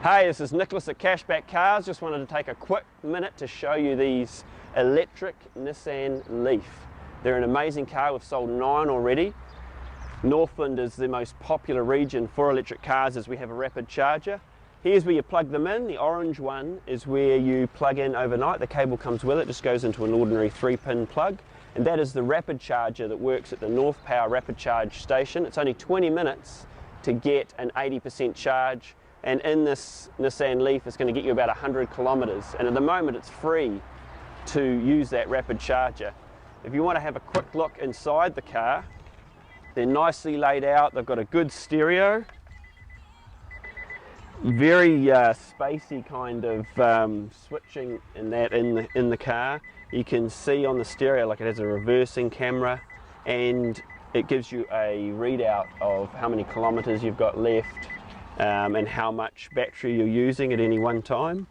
Hey, this is Nicholas at Cashback Cars. Just wanted to take a quick minute to show you these electric Nissan Leaf. They're an amazing car. We've sold 9 already. Northland is the most popular region for electric cars as we have a rapid charger. Here's where you plug them in. The orange one is where you plug in overnight. The cable comes with it, just goes into an ordinary 3-pin plug. And that is the rapid charger that works at the North Power Rapid Charge station. It's only 20 minutes to get an 80% charge. And in this Nissan Leaf, it's going to get you about 100 kilometres. And at the moment, it's free to use that rapid charger. If you want to have a quick look inside the car, they're nicely laid out. They've got a good stereo. Very spacey kind of switching in the car. You can see on the stereo like it has a reversing camera, and it gives you a readout of how many kilometres you've got left. And how much battery you're using at any one time.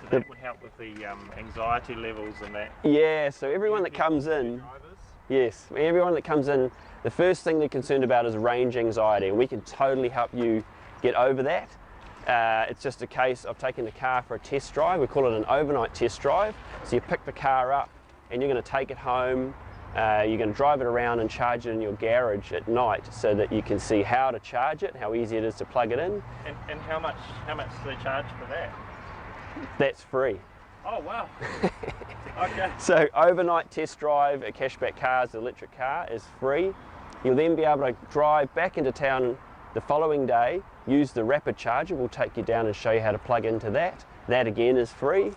So that would help with the anxiety levels and that? Yeah, so everyone that comes in, yes, everyone that comes in, the first thing they're concerned about is range anxiety, and we can totally help you get over that. It's just a case of taking the car for a test drive. We call it an overnight test drive. So you pick the car up and you're going to take it home. You're going to drive it around and charge it in your garage at night so that you can see how to charge it, how easy it is to plug it in. And how much do they charge for that? That's free. Oh wow. Okay. So overnight test drive at Cashback Cars, the electric car, is free. You'll then be able to drive back into town the following day, use the rapid charger. We'll take you down and show you how to plug into that. That again is free.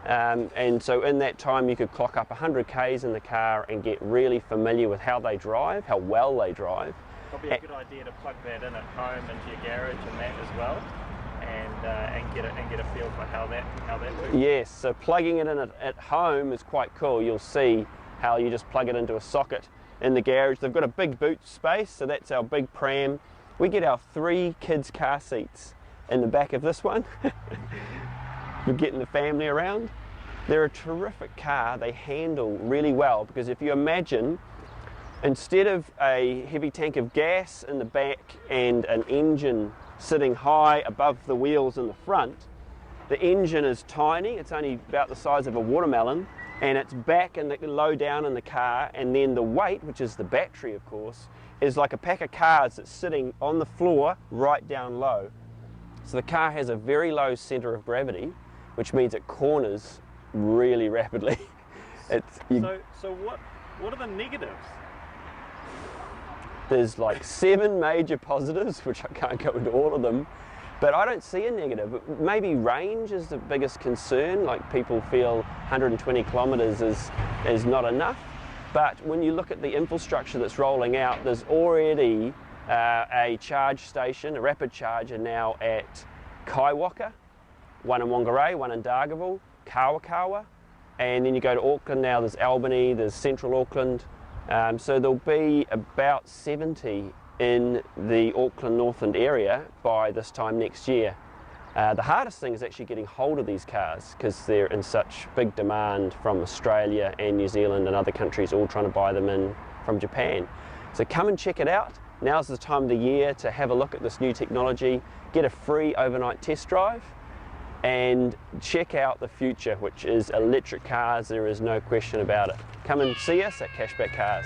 And so in that time you could clock up 100 Ks in the car and get really familiar with how they drive, how well they drive. Probably a good idea to plug that in at home into your garage and that as well, and get a feel for how that works. Yes, so plugging it in at home is quite cool. You'll see how you just plug it into a socket in the garage. They've got a big boot space, so that's our big pram. We get our 3 kids' car seats in the back of this one. For getting the family around. They're a terrific car. They handle really well, because if you imagine, instead of a heavy tank of gas in the back and an engine sitting high above the wheels in the front, the engine is tiny. It's only about the size of a watermelon, and it's back and low down in the car, and then the weight, which is the battery of course, is like a pack of cards that's sitting on the floor right down low. So the car has a very low centre of gravity, which means it corners really rapidly. So what are the negatives? There's like 7 major positives, which I can't go into all of them, but I don't see a negative. Maybe range is the biggest concern, like people feel 120 kilometres is not enough. But when you look at the infrastructure that's rolling out, there's already a charge station, a rapid charger now at Kaiwaka, one in Whangarei, one in Dargaville, Kawakawa, and then you go to Auckland now, there's Albany, there's Central Auckland. So there'll be about 70 in the Auckland Northland area by this time next year. The hardest thing is actually getting hold of these cars, because they're in such big demand from Australia and New Zealand and other countries, all trying to buy them in from Japan. So come and check it out. Now's the time of the year to have a look at this new technology, get a free overnight test drive, and check out the future, which is electric cars. There is no question about it. Come and see us at Cashback Cars.